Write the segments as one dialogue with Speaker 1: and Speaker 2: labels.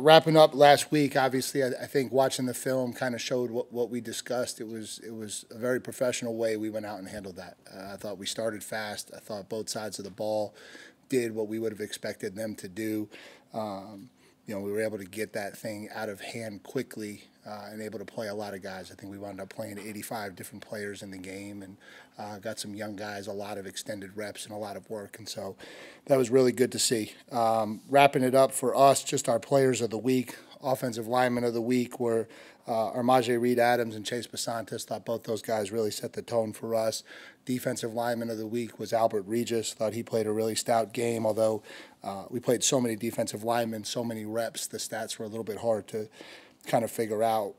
Speaker 1: Wrapping up last week, obviously, I think watching the film kind of showed what we discussed. It was a very professional way we went out and handled that. I thought we started fast. I thought both sides of the ball did what we would have expected them to do. We were able to get that thing out of hand quickly and able to play a lot of guys. I think we wound up playing 85 different players in the game and got some young guys, a lot of extended reps and a lot of work. And so that was really good to see. Wrapping it up for us, just our players of the week, offensive linemen of the week were Armaje Reed-Adams and Chase Basantis. Thought both those guys really set the tone for us. Defensive lineman of the week was Albert Regis. Thought he played a really stout game, although we played so many defensive linemen, so many reps, the stats were a little bit hard to kind of figure out.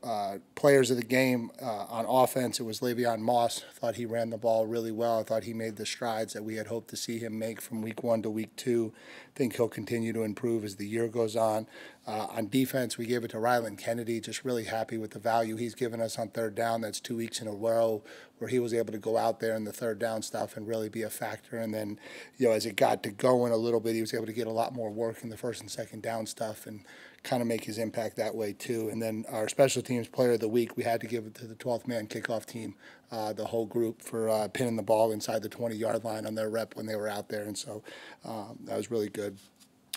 Speaker 1: Players of the game on offense, it was Le'Veon Moss. Thought he ran the ball really well. I thought he made the strides that we had hoped to see him make from week 1 to week 2. Think he'll continue to improve as the year goes on. On defense, we gave it to Ryland Kennedy. Just really happy with the value he's given us on third down. That's 2 weeks in a row where he was able to go out there in the third down stuff and really be a factor. And then, as it got to going a little bit, he was able to get a lot more work in the first and second down stuff and kind of make his impact that way too. And then our special teams player of the week, we had to give it to the 12th man kickoff team, the whole group for pinning the ball inside the 20-yard line on their rep when they were out there. And so that was really good.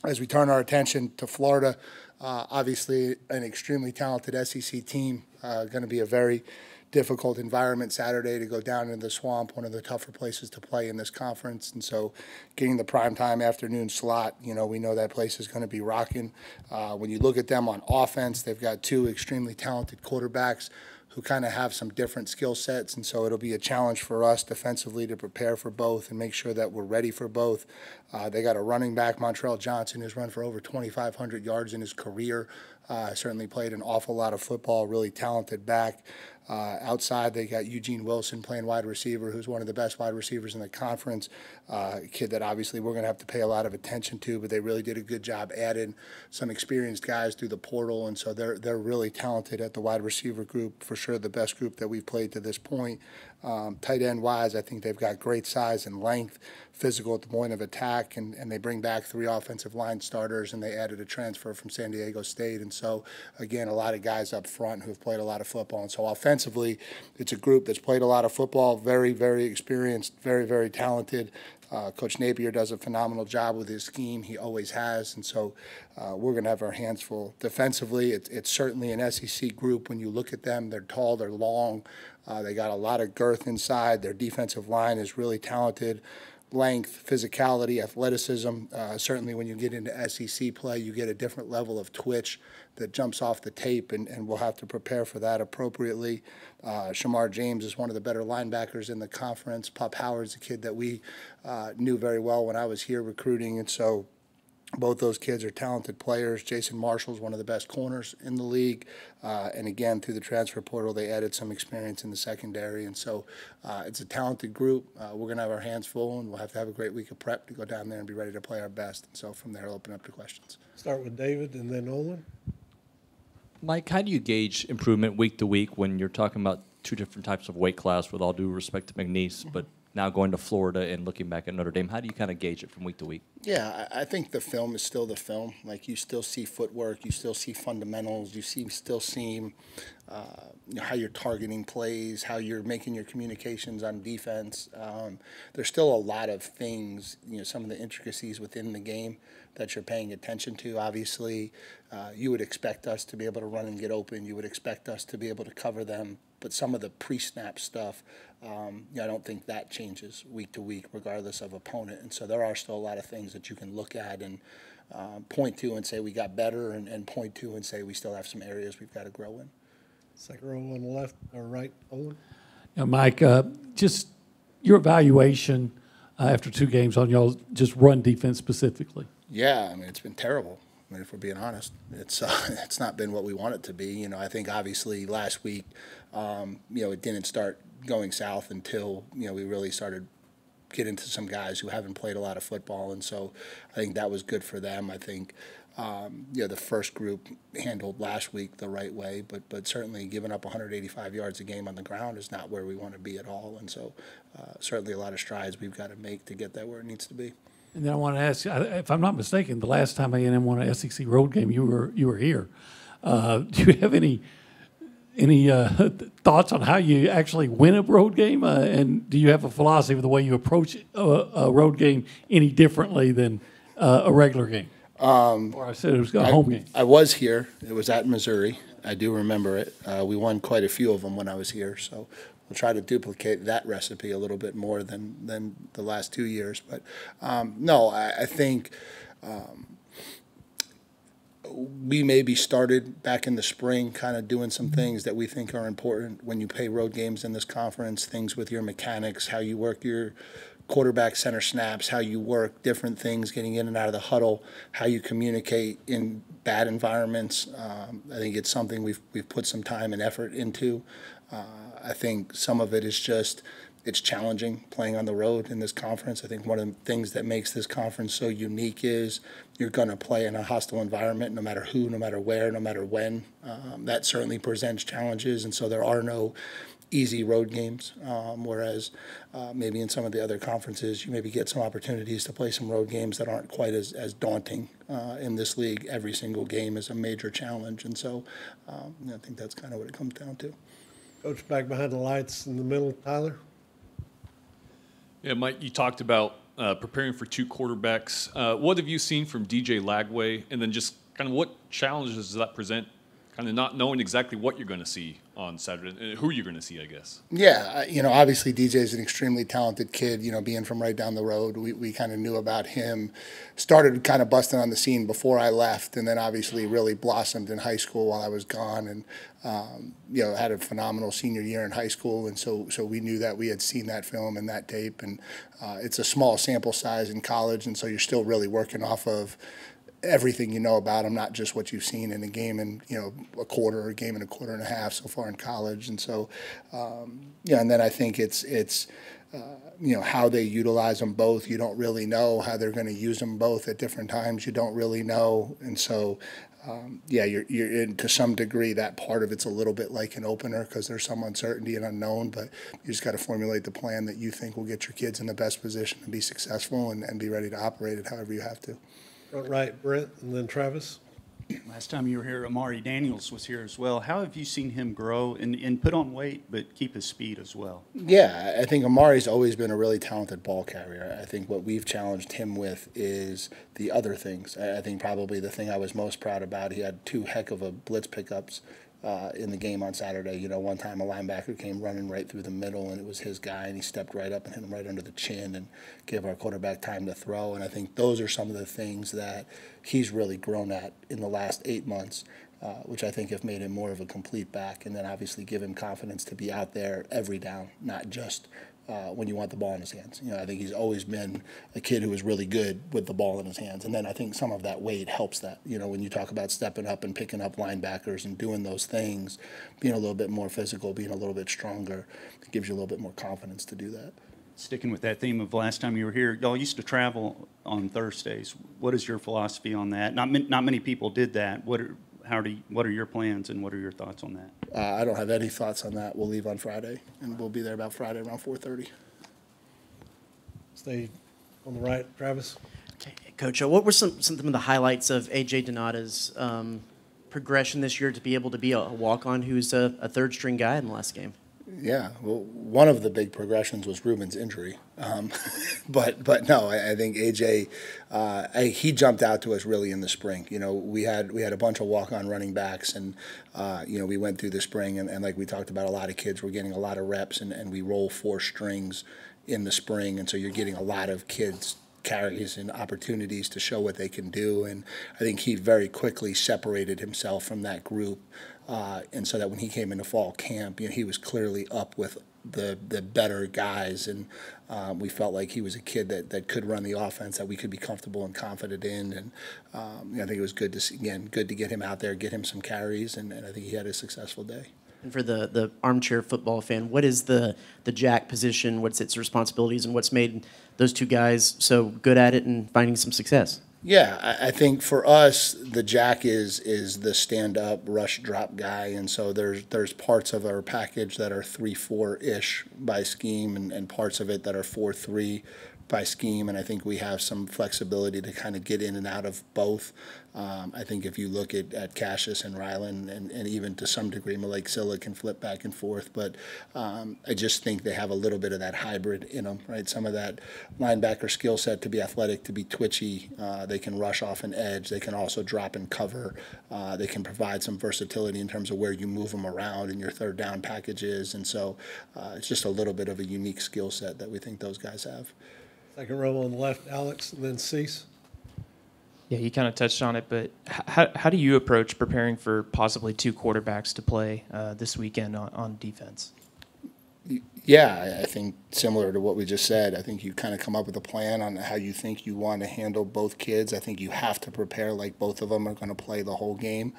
Speaker 1: As we turn our attention to Florida, obviously an extremely talented SEC team, going to be a very difficult environment Saturday to go down into the swamp, one of the tougher places to play in this conference. And so getting the primetime afternoon slot, we know that place is going to be rocking. When you look at them on offense, they've got 2 extremely talented quarterbacks who kind of have some different skill sets, and so it'll be a challenge for us defensively to prepare for both and make sure that we're ready for both. They got a running back, Montrell Johnson, who's run for over 2,500 yards in his career. Certainly played an awful lot of football, really talented back. Outside, they got Eugene Wilson playing wide receiver, who's one of the best wide receivers in the conference. A kid that obviously we're going to have to pay a lot of attention to, but they really did a good job adding some experienced guys through the portal, and so they're really talented at the wide receiver group, for sure the best group that we've played to this point. Tight end wise, I think they've got great size and length, physical at the point of attack, and they bring back 3 offensive line starters, and they added a transfer from San Diego State. And so, again, a lot of guys up front who've played a lot of football. And so offensively, it's a group that's played a lot of football, very, very experienced, very, very talented. Coach Napier does a phenomenal job with his scheme. He always has. And so we're going to have our hands full. Defensively, it's certainly an SEC group. When you look at them, they're tall, they're long. They got a lot of girth inside. Their defensive line is really talented. Length, physicality, athleticism. Certainly when you get into SEC play, you get a different level of twitch that jumps off the tape, and we'll have to prepare for that appropriately. Shamar James is one of the better linebackers in the conference. Pup Howard's a kid that we knew very well when I was here recruiting, and so both those kids are talented players. Jason Marshall's one of the best corners in the league. And again, through the transfer portal, they added some experience in the secondary. And so it's a talented group. We're going to have our hands full, and we'll have to have a great week of prep to go down there and be ready to play our best. And so from there, I'll open up to questions.
Speaker 2: Start with David and then Olin.
Speaker 3: Mike, how do you gauge improvement week to week when you're talking about 2 different types of weight class, with all due respect to McNeese, but now going to Florida and looking back at Notre Dame? How do you kind of gauge it from week to week?
Speaker 1: Yeah, I think the film is still the film. Like, you still see footwork, you still see fundamentals, you still see how you're targeting plays, how you're making your communications on defense. There's still a lot of things, some of the intricacies within the game that you're paying attention to. Obviously, you would expect us to be able to run and get open. You would expect us to be able to cover them. But some of the pre-snap stuff, I don't think that changes week to week, regardless of opponent. And so there are still a lot of things that you can look at and point to and say we got better, and point to and say we still have some areas we've got to grow in.
Speaker 2: Second row on the left or right, Olin.
Speaker 4: Now, Mike, just your evaluation after 2 games on y'all just run defense specifically.
Speaker 1: Yeah, I mean, it's been terrible. I mean, if we're being honest, it's not been what we want it to be. I think obviously last week, it didn't start going south until, we really started getting to some guys who haven't played a lot of football. And so I think that was good for them. I think, the first group handled last week the right way, but certainly giving up 185 yards a game on the ground is not where we want to be at all. And so certainly a lot of strides we've got to make to get that where it needs to be.
Speaker 4: And then I want to ask, if I'm not mistaken, the last time A&M won an SEC road game, you were here. Do you have any thoughts on how you actually win a road game? And do you have a philosophy of the way you approach a road game any differently than a regular game? Or I said it was a home game.
Speaker 1: I was here. It was at Missouri. I do remember it. We won quite a few of them when I was here, so we'll try to duplicate that recipe a little bit more than the last 2 years. But no, I think we maybe started back in the spring kind of doing some things that we think are important when you play road games in this conference, things with your mechanics, how you work your quarterback center snaps, how you work different things, getting in and out of the huddle, how you communicate in bad environments. I think it's something we've put some time and effort into. I think some of it is just it's challenging playing on the road in this conference. I think one of the things that makes this conference so unique is you're going to play in a hostile environment no matter who, no matter where, no matter when. That certainly presents challenges, and so there are no easy road games, whereas maybe in some of the other conferences you maybe get some opportunities to play some road games that aren't quite as daunting. In this league, every single game is a major challenge, and so I think that's kind of what it comes down to.
Speaker 2: Coach, back behind the lights in the middle, Tyler.
Speaker 5: Yeah, Mike, you talked about preparing for two quarterbacks. What have you seen from DJ Lagway, and then just kind of what challenges does that present, kind of not knowing exactly what you're going to see on Saturday, who you're going to see, I guess?
Speaker 1: Yeah, obviously DJ is an extremely talented kid, being from right down the road. We kind of knew about him, started kind of busting on the scene before I left, and then obviously really blossomed in high school while I was gone, and had a phenomenal senior year in high school, and so we knew that we had seen that film and that tape, and it's a small sample size in college, and so you're still really working off of everything you know about him, not just what you've seen in a game in a quarter or a game in a quarter and a half so far in college, and so and then I think it's how they utilize them both. You don't really know how they're going to use them both at different times. You don't really know, and so you're in to some degree. That part of it's a little bit like an opener because there's some uncertainty and unknown, but you just got to formulate the plan that you think will get your kids in the best position to be successful and be ready to operate it however you have to.
Speaker 2: Front right, Brent, and then Travis.
Speaker 6: Last time you were here, Amari Daniels was here as well. How have you seen him grow and put on weight but keep his speed as well?
Speaker 1: Yeah, I think Amari's always been a really talented ball carrier. I think what we've challenged him with is the other things. I think probably the thing I was most proud about, he had two heck of a blitz pickups in the game on Saturday. One time a linebacker came running right through the middle, and it was his guy, and he stepped right up and hit him right under the chin and gave our quarterback time to throw. And I think those are some of the things that he's really grown at in the last 8 months, which I think have made him more of a complete back, and then obviously give him confidence to be out there every down, not just when you want the ball in his hands. I think he's always been a kid who was really good with the ball in his hands. And then I think some of that weight helps that. When you talk about stepping up and picking up linebackers and doing those things, being a little bit more physical, being a little bit stronger, it gives you a little bit more confidence to do that.
Speaker 6: Sticking with that theme of last time you were here, y'all used to travel on Thursdays. What is your philosophy on that? Not many people did that. What are your plans and what are your thoughts on that?
Speaker 1: I don't have any thoughts on that. We'll leave on Friday, and we'll be there about Friday around 4:30.
Speaker 2: Stay on the right, Travis.
Speaker 7: Okay, Coach, what were some of the highlights of A.J. Donata's progression this year to be able to be a walk-on who's a third-string guy in the last game?
Speaker 1: Yeah, well, one of the big progressions was Ruben's injury, but no, I think AJ he jumped out to us really in the spring. We had a bunch of walk-on running backs, and we went through the spring, and like we talked about, a lot of kids were getting a lot of reps, and we roll 4 strings in the spring, and so you're getting a lot of kids carries and opportunities to show what they can do, and I think he very quickly separated himself from that group. And so that when he came into fall camp, he was clearly up with the better guys, and we felt like he was a kid that could run the offense, that we could be comfortable and confident in, and I think it was good to get him out there, get him some carries, and I think he had a successful day.
Speaker 7: And for the armchair football fan, what is the jack position? What's its responsibilities, and what's made those two guys so good at it and finding some success?
Speaker 1: Yeah, I think for us, the jack is the stand-up rush drop guy, and so there's parts of our package that are 3-4-ish by scheme, and parts of it that are 4-3 by scheme, and I think we have some flexibility to kind of get in and out of both. I think if you look at Cassius and Ryland, and even to some degree Malik Silla can flip back and forth, but I just think they have a little bit of that hybrid in them, right? Some of that linebacker skill set to be athletic, to be twitchy. They can rush off an edge. They can also drop and cover. They can provide some versatility in terms of where you move them around in your third down packages, and so it's just a little bit of a unique skill set that we think those guys have.
Speaker 2: Second row on the left, Alex, and then Cease.
Speaker 8: Yeah, you kind of touched on it, but how do you approach preparing for possibly two quarterbacks to play this weekend on defense?
Speaker 1: Yeah, I think similar to what we just said, I think you kind of come up with a plan on how you think you want to handle both kids. I think you have to prepare like both of them are going to play the whole game.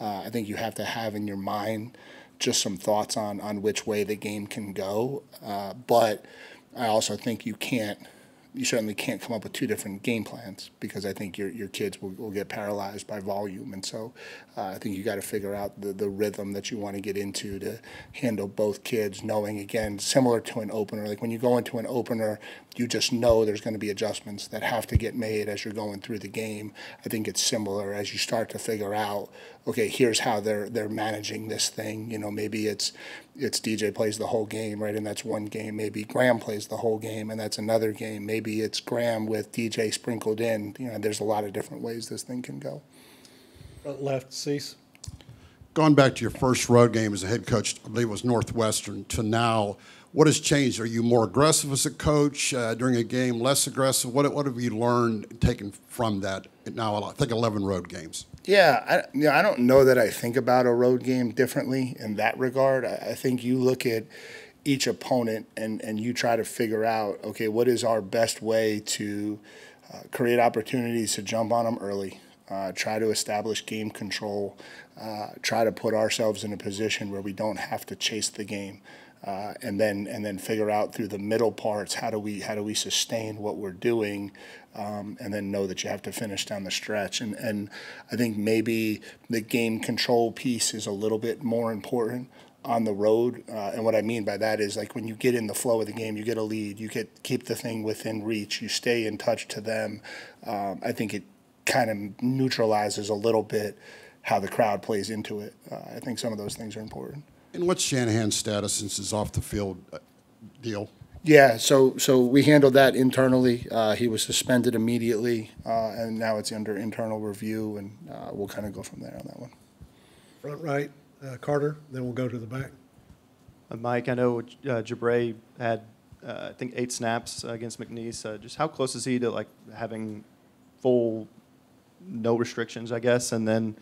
Speaker 1: I think you have to have in your mind just some thoughts on which way the game can go. But I also think you certainly can't come up with two different game plans, because I think your kids will get paralyzed by volume. And so I think you got to figure out the rhythm that you want to get into to handle both kids, knowing, again, similar to an opener. Like when you go into an opener, you just know there's going to be adjustments that have to get made as you're going through the game. I think it's similar as you start to figure out, okay, here's how they're managing this thing. Maybe it's DJ plays the whole game, right, and that's one game. Maybe Graham plays the whole game, and that's another game. Maybe it's Graham with DJ sprinkled in. There's a lot of different ways this thing can go.
Speaker 2: Front left, Cease.
Speaker 9: Going back to your first road game as a head coach, I believe it was Northwestern, to now, what has changed? Are you more aggressive as a coach during a game, less aggressive? What have you learned, taken from that now, I think, 11 road games?
Speaker 1: Yeah, I don't know that I think about a road game differently in that regard. I think you look at each opponent and you try to figure out, okay, what is our best way to create opportunities to jump on them early, try to establish game control, try to put ourselves in a position where we don't have to chase the game. And then figure out through the middle parts how do we sustain what we're doing, and then know that you have to finish down the stretch. And I think maybe the game control piece is a little bit more important on the road. And what I mean by that is, like, when you get in the flow of the game, you get a lead, keep the thing within reach, you stay in touch to them. I think it kind of neutralizes a little bit how the crowd plays into it. I think some of those things are important.
Speaker 9: And what's Shanahan's status since his off-the-field deal?
Speaker 1: Yeah, so we handled that internally. He was suspended immediately, and now it's under internal review, and we'll kind of go from there on that one.
Speaker 2: Front right, Carter, then we'll go to the back.
Speaker 10: Mike, I know Jabray had, I think, 8 snaps against McNeese. Just how close is he to having full, no restrictions, I guess? And then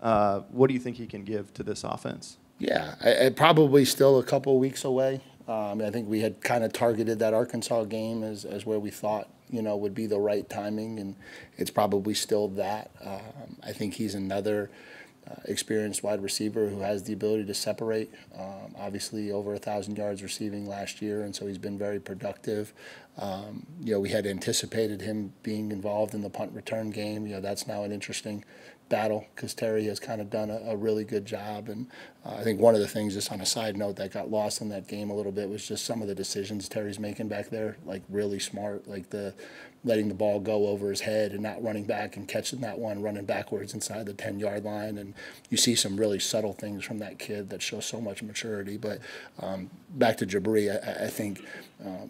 Speaker 10: what do you think he can give to this offense?
Speaker 1: Yeah, I probably still a couple of weeks away. I think we had kind of targeted that Arkansas game as where we thought, would be the right timing, and it's probably still that. I think he's another experienced wide receiver who has the ability to separate. Obviously, over 1,000 yards receiving last year, and so he's been very productive. We had anticipated him being involved in the punt return game. That's now an interesting battle because Terry has kind of done a really good job. And I think one of the things, just on a side note, that got lost in that game a little bit was just some of the decisions Terry's making back there, like really smart, like the letting the ball go over his head and not running back and catching that one, running backwards inside the 10-yard line. And you see some really subtle things from that kid that show so much maturity. But back to Jabri, I think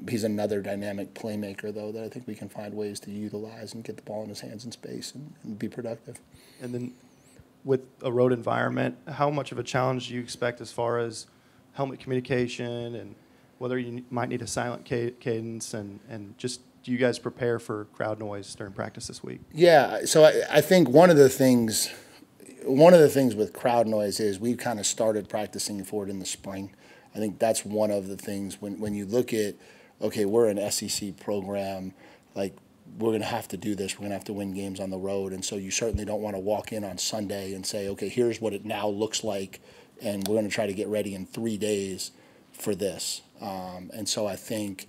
Speaker 1: he's another dynamic playmaker, though, that I think we can find ways to utilize and get the ball in his hands in space and be productive.
Speaker 10: And then with a road environment, how much of a challenge do you expect as far as helmet communication and whether you might need a silent cadence and just do you guys prepare for crowd noise during practice this week?
Speaker 1: Yeah, so I think one of the things with crowd noise is we've kind of started practicing for it in the spring. I think that's one of the things when you look at, okay, we're an SEC program, like we're going to have to do this. We're going to have to win games on the road. And so you certainly don't want to walk in on Sunday and say, okay, here's what it now looks like, and we're going to try to get ready in 3 days for this. And so I think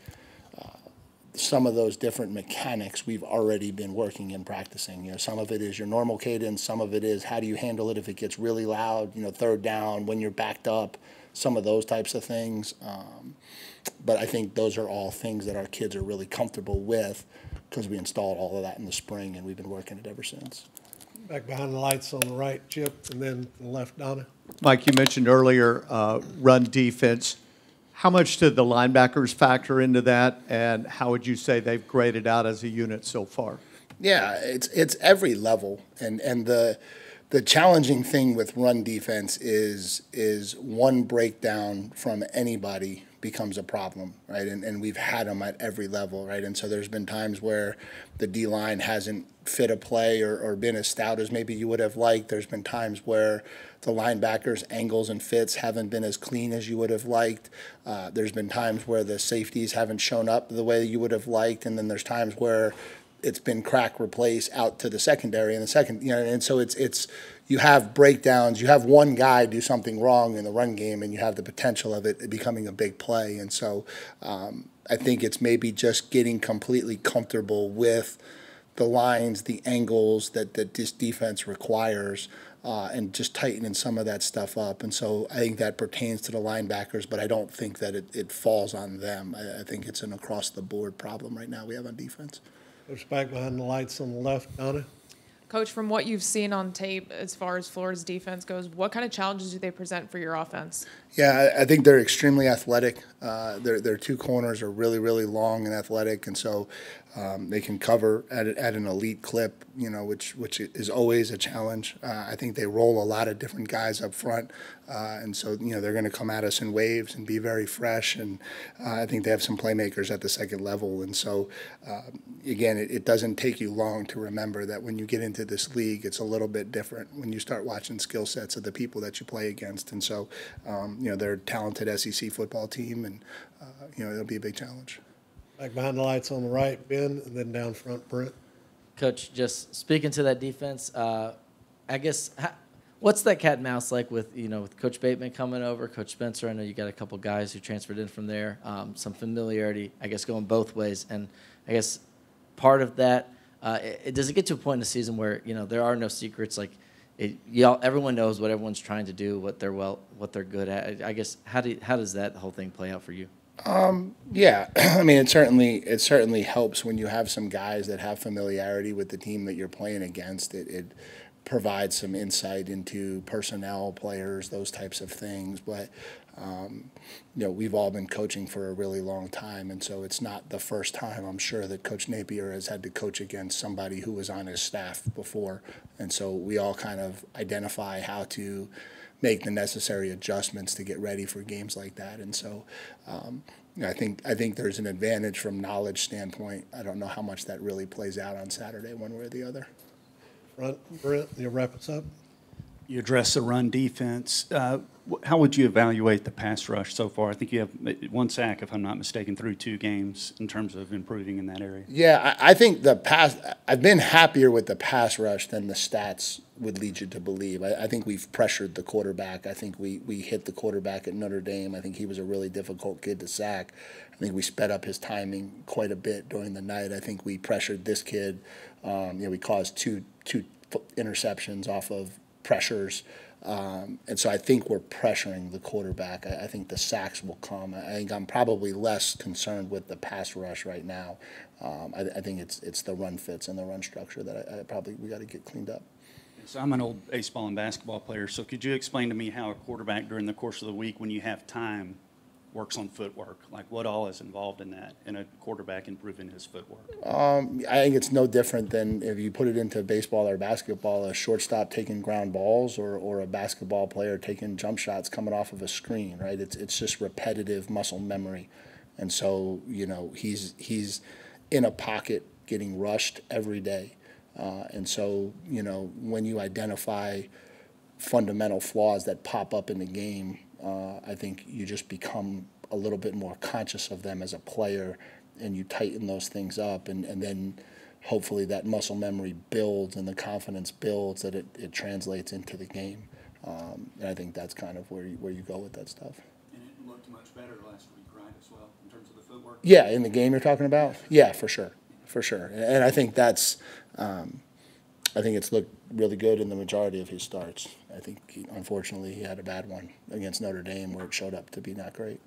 Speaker 1: some of those different mechanics we've already been working and practicing. You know, some of it is your normal cadence, some of it is how do you handle it if it gets really loud, you know, third down, when you're backed up, some of those types of things. But I think those are all things that our kids are really comfortable with because we installed all of that in the spring and we've been working it ever since.
Speaker 2: Back behind the lights on the right, Chip, and then to the left, Donna.
Speaker 11: Mike, you mentioned earlier run defense. How much did the linebackers factor into that, and how would you say they've graded out as a unit so far?
Speaker 1: Yeah, it's every level, and the challenging thing with run defense is one breakdown from anybody becomes a problem, right? And we've had them at every level, right? And so there's been times where the D-line hasn't fit a play or been as stout as maybe you would have liked. There's been times where the linebackers' angles and fits haven't been as clean as you would have liked. There's been times where the safeties haven't shown up the way you would have liked. And then there's times where it's been crack replace out to the secondary in the second, you know, and so it's you have breakdowns, you have one guy do something wrong in the run game and you have the potential of it becoming a big play. And so I think it's maybe just getting completely comfortable with the lines, the angles that this defense requires, and just tightening some of that stuff up. And so I think that pertains to the linebackers, but I don't think that it falls on them. I think it's an across-the-board problem right now we have on defense.
Speaker 2: Coach, back behind the lights on the left, Donna.
Speaker 12: Coach, from what you've seen on tape as far as Florida's defense goes, what kind of challenges do they present for your offense?
Speaker 1: Yeah, I think they're extremely athletic. Their two corners are really, really long and athletic, and so they can cover at an elite clip, you know, which is always a challenge. I think they roll a lot of different guys up front, and so, you know, they're going to come at us in waves and be very fresh, and I think they have some playmakers at the second level. And so, again, it doesn't take you long to remember that when you get into this league, it's a little bit different when you start watching skill sets of the people that you play against. And so, you know, they're a talented SEC football team, and, you know, it'll be a big challenge.
Speaker 2: Back behind the lights on the right, Ben, and then down front, Brent.
Speaker 13: Coach, just speaking to that defense, I guess, what's that cat and mouse like with, you know, with Coach Bateman coming over, Coach Spencer? I know you got a couple guys who transferred in from there, some familiarity, I guess, going both ways. And I guess part of that, does it get to a point in the season where, you know, there are no secrets, like everyone knows what everyone's trying to do, what they're good at. I guess how does that whole thing play out for you?
Speaker 1: Yeah, I mean, it certainly helps when you have some guys that have familiarity with the team that you're playing against. It provides some insight into personnel, players, those types of things. But you know, we've all been coaching for a really long time, and so it's not the first time, I'm sure, that Coach Napier has had to coach against somebody who was on his staff before. And so we all kind of identify how to make the necessary adjustments to get ready for games like that. And so you know, I think there's an advantage from knowledge standpoint. I don't know how much that really plays out on Saturday one way or the other.
Speaker 2: Front, Brent, you'll wrap us up.
Speaker 6: You address the run defense. How would you evaluate the pass rush so far? I think you have one sack, if I'm not mistaken, through 2 games in terms of improving in that area.
Speaker 1: Yeah, I think I've been happier with the pass rush than the stats would lead you to believe. I think we've pressured the quarterback. I think we hit the quarterback at Notre Dame. I think he was a really difficult kid to sack. I think we sped up his timing quite a bit during the night. I think we pressured this kid. You know, we caused two interceptions off of pressures. And so I think we're pressuring the quarterback. I think the sacks will come. I think I'm probably less concerned with the pass rush right now. I think it's the run fits and the run structure that we got to get cleaned up.
Speaker 6: So I'm an old baseball and basketball player, so could you explain to me how a quarterback during the course of the week, when you have time, works on footwork? Like, what all is involved in that, in a quarterback improving his footwork?
Speaker 1: I think it's no different than if you put it into baseball or basketball, a shortstop taking ground balls or a basketball player taking jump shots coming off of a screen, right? It's just repetitive muscle memory. And so, you know, he's in a pocket getting rushed every day. And so, you know, when you identify fundamental flaws that pop up in the game, I think you just become a little bit more conscious of them as a player, and you tighten those things up, and then hopefully that muscle memory builds and the confidence builds that it translates into the game. And I think that's kind of where you go with that stuff.
Speaker 6: And it looked much better last week, right, as well, in terms of the
Speaker 8: footwork?
Speaker 1: Yeah, in the game you're talking about? Yeah, for sure, for sure. And I think that's, I think it's looked really good in the majority of his starts. I think, unfortunately, he had a bad one against Notre Dame where it showed up to be not great.